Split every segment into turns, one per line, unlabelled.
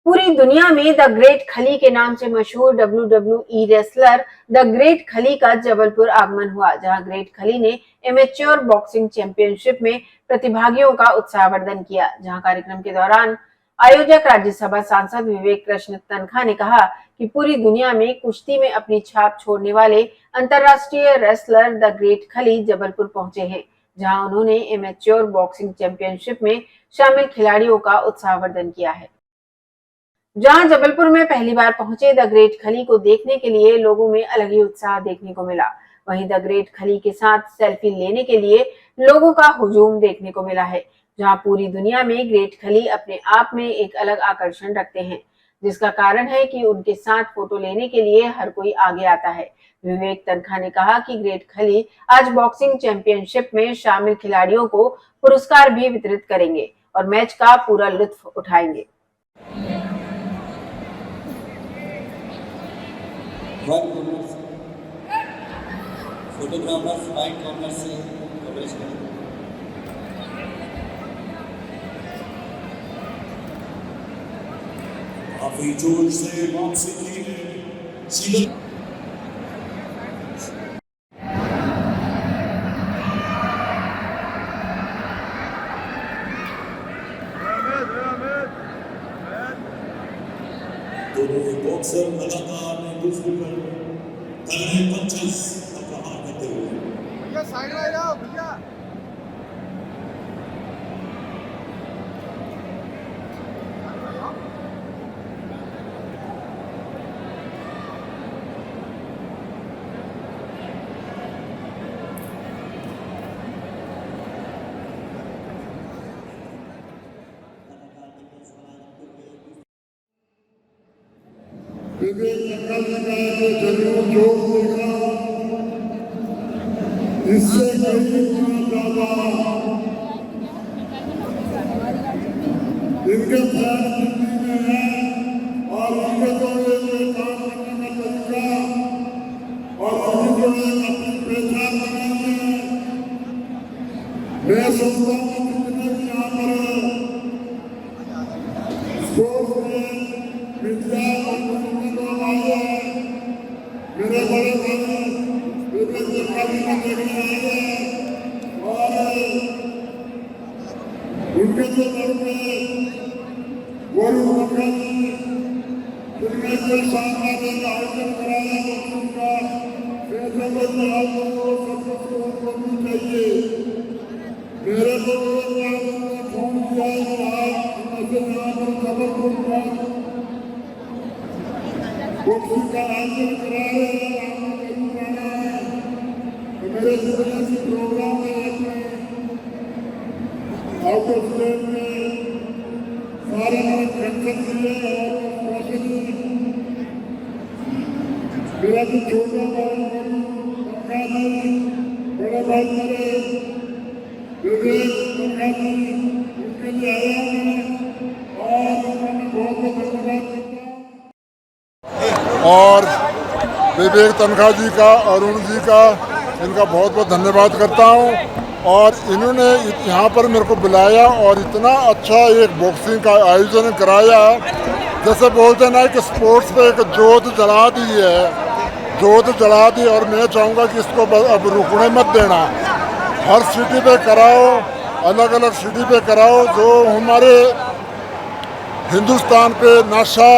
पूरी दुनिया में द ग्रेट खली के नाम से मशहूर WWE रेसलर द ग्रेट खली का जबलपुर आगमन हुआ, जहां ग्रेट खली ने एमेच्योर बॉक्सिंग चैंपियनशिप में प्रतिभागियों का उत्साहवर्धन किया। जहां कार्यक्रम के दौरान आयोजक राज्यसभा सांसद विवेक कृष्ण तनखा ने कहा कि पूरी दुनिया में कुश्ती में अपनी छाप छोड़ने वाले अंतर्राष्ट्रीय रेसलर द ग्रेट खली जबलपुर पहुंचे हैं, जहां उन्होंने एमेच्योर बॉक्सिंग चैंपियनशिप में शामिल खिलाड़ियों का उत्साहवर्धन किया है। जहां जबलपुर में पहली बार पहुंचे द ग्रेट खली को देखने के लिए लोगों में अलग ही उत्साह देखने को मिला। वहीं द ग्रेट खली के साथ सेल्फी लेने के लिए लोगों का हुजूम देखने को मिला है। जहां पूरी दुनिया में ग्रेट खली अपने आप में एक अलग आकर्षण रखते हैं, जिसका कारण है कि उनके साथ फोटो लेने के लिए हर कोई आगे आता है। विवेक तनखा ने कहा कि ग्रेट खली आज बॉक्सिंग चैंपियनशिप में शामिल खिलाड़ियों को पुरस्कार भी वितरित करेंगे और मैच का पूरा लुत्फ उठाएंगे।
वन कॉर्नर से फोटोग्राफर्स वाइट कॉर्नर से कवरेज करें।
काफी जोर से वापसी की है सीधा दोनों बॉक्सर लगातार एक दूसरे पर कलहे पंचेस का प्रहार करते हुए
भैया साइड में जाओ भैया।
विवेक तनखा जी का जरूर जोश देखा, इससे कई गुना ज्यादा इनके फैन दिल्ली में हैं और उनके जो ये काम करने का तरीका और उनकी जो अपनी पहचान बनाई है, मैं समझता हूँ जितने भी यहाँ पर स्पोर्ट्स में मीडिया और मेरे बड़े भाई विवेक तनखा जी को देखने आए हैं और उनके जो लड़के वरुण तनखा जी जिनने कोई शानदार एक आयोजन कराया बॉक्सिंग का, ऐसे लोग आप लोगों को सबको करनी चाहिए। मेरे को फोन किया ऐसे यहाँ पर जबलपुर का बॉक्सिंग का आयोजन करा रहे हैं, तो मेरे जितने भी प्रोग्राम है आउट ऑफ स्टेट में सारे लोग फंक्शन दिए और मेरा जो छोटा भाई तनखा जी, बड़े भाई मेरे विवेक तनखा जी, उनके लिए आया हूँ और उन्होंने बहुत बहुत धन्यवाद
और विवेक तनखा जी का, अरुण जी का, इनका बहुत बहुत धन्यवाद करता हूँ। और इन्होंने यहाँ पर मेरे को बुलाया और इतना अच्छा एक बॉक्सिंग का आयोजन कराया, जैसे बोलते ना कि स्पोर्ट्स पे एक जोत जला दी है, जोत जला दी। और मैं चाहूँगा कि इसको अब रुकने मत देना, हर सिटी पे कराओ, अलग अलग सिटी पे कराओ। जो हमारे हिंदुस्तान पे नशा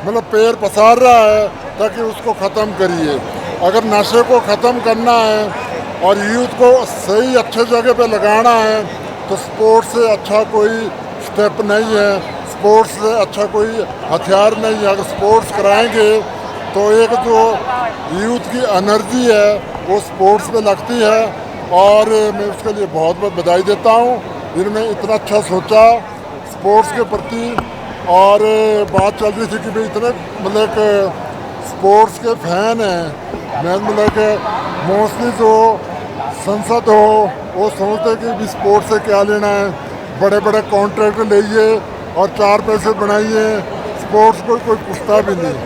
मतलब पैर पसार रहा है, ताकि उसको ख़त्म करिए। अगर नशे को ख़त्म करना है और यूथ को सही अच्छे जगह पे लगाना है, तो स्पोर्ट्स से अच्छा कोई स्टेप नहीं है, स्पोर्ट्स से अच्छा कोई हथियार नहीं है। अगर स्पोर्ट्स कराएंगे तो एक जो यूथ की एनर्जी है वो स्पोर्ट्स पे लगती है, और मैं उसके लिए बहुत बहुत बधाई देता हूँ। इन्होंने इतना अच्छा सोचा स्पोर्ट्स के प्रति। और बात चल रही थी कि भाई इतने मतलब स्पोर्ट्स के फैन हैं, मैं मतलब कि मोस्टली जो संसद हो वो सोचते कि भी स्पोर्ट्स से क्या लेना है, बड़े बड़े कॉन्ट्रैक्ट लीजिए और 4 पैसे बनाइए, स्पोर्ट्स को कोई पूछता भी नहीं।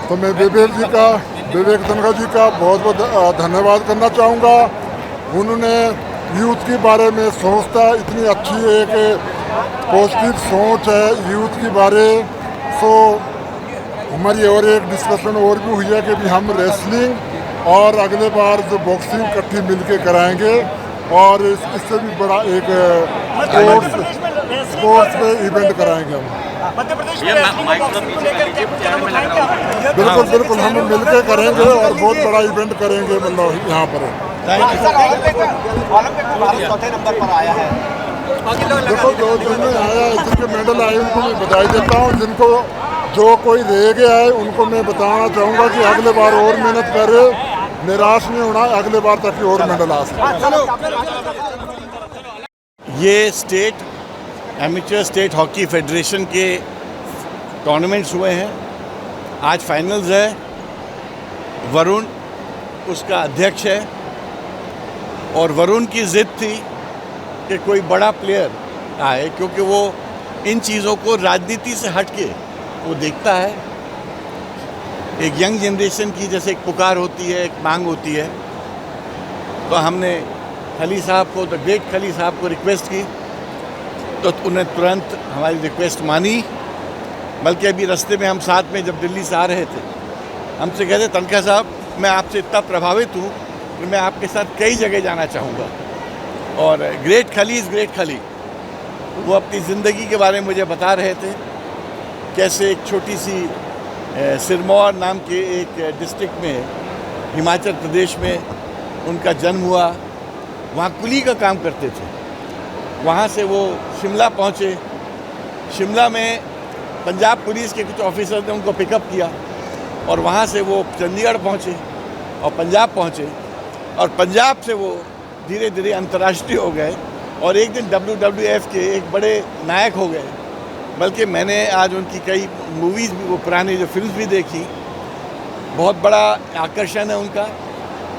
तो मैं विवेक तनखा जी का बहुत बहुत धन्यवाद करना चाहूँगा। उन्होंने यूथ के बारे में सोचता, इतनी अच्छी एक पॉजिटिव सोच है यूथ के बारे, सो हमारी और एक डिस्कशन और भी हुई है कि भी हम रेसलिंग और अगले बार जो बॉक्सिंग इकट्ठी मिलके कराएंगे और इससे भी बड़ा एक स्पोर्ट्स पे इवेंट कराएंगे हम।
मध्य प्रदेश में बॉक्सिंग को लेकर के कदम उठाएंगे आप?
बिल्कुल बिल्कुल हम मिलके करेंगे और बहुत बड़ा इवेंट करेंगे मतलब यहाँ पर।
ओलंपिक में भारत चौथे नंबर पर आया है।
देखो जो जिनमें आया है, जिनके मेडल आए उनको मैं बधाई देता हूँ। जिनको जो कोई रह गया है उनको मैं बताना चाहूँगा कि अगले बार और मेहनत करे, निराश नहीं होना, अगले बार तक और मेडल आ सके।
ये state amateur state hockey federation के टूर्नामेंट्स हुए हैं। आज फाइनल्स है। वरुण उसका अध्यक्ष है और वरुण की ज़िद थी कि कोई बड़ा प्लेयर आए, क्योंकि वो इन चीज़ों को राजनीति से हट के वो देखता है। एक यंग जनरेशन की जैसे एक पुकार होती है, एक मांग होती है, तो हमने खली साहब को, द ग्रेट खली साहब को रिक्वेस्ट की, तो उन्हें तुरंत हमारी रिक्वेस्ट मानी। बल्कि अभी रास्ते में हम साथ में जब दिल्ली से आ रहे थे, हमसे कहते तनखा साहब मैं आपसे इतना प्रभावित हूँ कि मैं आपके साथ कई जगह जाना चाहूँगा। और ग्रेट खली इज़ ग्रेट खली, वो अपनी ज़िंदगी के बारे में मुझे बता रहे थे, कैसे एक छोटी सी सिरमौर नाम के एक डिस्ट्रिक्ट में हिमाचल प्रदेश में उनका जन्म हुआ। वहाँ कुली का काम करते थे। वहाँ से वो शिमला पहुँचे। शिमला में पंजाब पुलिस के कुछ ऑफिसर ने उनको पिकअप किया और वहाँ से वो चंडीगढ़ पहुँचे और पंजाब पहुँचे और पंजाब से वो धीरे धीरे अंतर्राष्ट्रीय हो गए और एक दिन WWF के एक बड़े नायक हो गए। बल्कि मैंने आज उनकी कई मूवीज़ भी, वो पुरानी जो फिल्म भी देखी। बहुत बड़ा आकर्षण है उनका।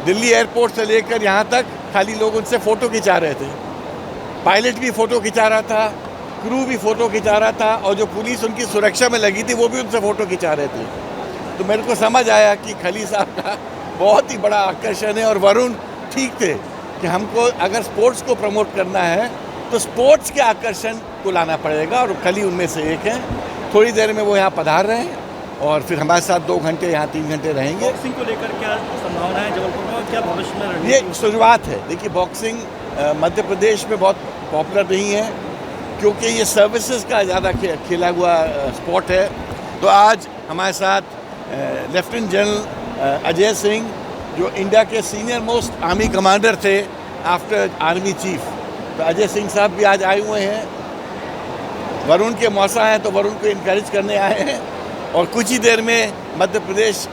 दिल्ली एयरपोर्ट से लेकर यहाँ तक खाली लोग उनसे फ़ोटो खिंचा रहे थे। पायलट भी फ़ोटो खिंचा रहा था, क्रू भी फ़ोटो खिंचा रहा था और जो पुलिस उनकी सुरक्षा में लगी थी वो भी उनसे फ़ोटो खिंचा रहे थे। तो मेरे को समझ आया कि खली साहब का बहुत ही बड़ा आकर्षण है। और वरुण ठीक थे कि हमको अगर स्पोर्ट्स को प्रमोट करना है तो स्पोर्ट्स के आकर्षण को लाना पड़ेगा और खली उनमें से एक हैं। थोड़ी देर में वो यहाँ पधार रहे हैं और फिर हमारे साथ 2 घंटे यहाँ 3 घंटे रहेंगे।
बॉक्सिंग को लेकर क्या संभावना है जबलपुर में, क्या भविष्य में रणनीति?
ये शुरुआत है। देखिए बॉक्सिंग मध्य प्रदेश में बहुत पॉपुलर नहीं है क्योंकि ये सर्विसेज का ज़्यादा खेला हुआ स्पोर्ट है। तो आज हमारे साथ लेफ्टिनेंट जनरल अजय सिंह, जो इंडिया के सीनियर मोस्ट आर्मी कमांडर थे आफ्टर आर्मी चीफ, तो अजय सिंह साहब भी आज आए हुए हैं। वरुण के मौसा हैं तो वरुण को इनकरेज करने आए हैं और कुछ ही देर में मध्य प्रदेश,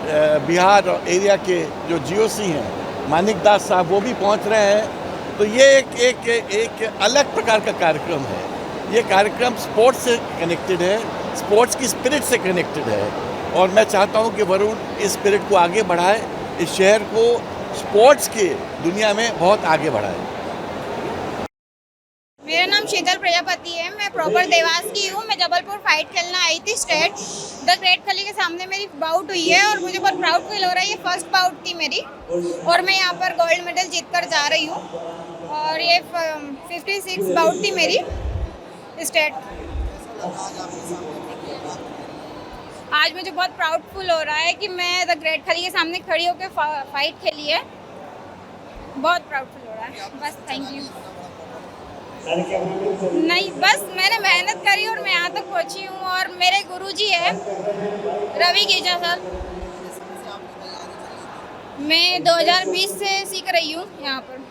बिहार और एरिया के जो GOC हैं मानिक दास साहब, वो भी पहुंच रहे हैं। तो ये एक अलग प्रकार का कार्यक्रम है। ये कार्यक्रम स्पोर्ट्स से कनेक्टेड है, स्पोर्ट्स की स्पिरिट से कनेक्टेड है और मैं चाहता हूँ कि वरुण इस स्पिरिट को आगे बढ़ाए, इस शहर को स्पोर्ट्स के दुनिया में बहुत आगे बढ़ाए।
मेरा नाम शीतल प्रजापति है। मैं प्रॉपर देवास की हूँ। मैं जबलपुर फाइट खेलना आई थी स्टेट। द ग्रेट खली के सामने मेरी बाउट हुई है और मुझे बहुत प्राउड फील हो रहा है। ये फर्स्ट बाउट थी मेरी और मैं यहाँ पर गोल्ड मेडल जीत कर जा रही हूँ और ये 56 बाउट थी मेरी स्टेट। आज मुझे बहुत प्राउड फील हो रहा है कि मैं द ग्रेट खली के सामने खड़ी होकर फाइट खेली है। बहुत प्राउड फील हो रहा है। बस थैंक यू। नहीं, बस मैंने मेहनत करी और मैं यहाँ तक पहुँची हूँ और मेरे गुरुजी है रवि गेजा सर। मैं 2020 से सीख रही हूँ यहाँ पर।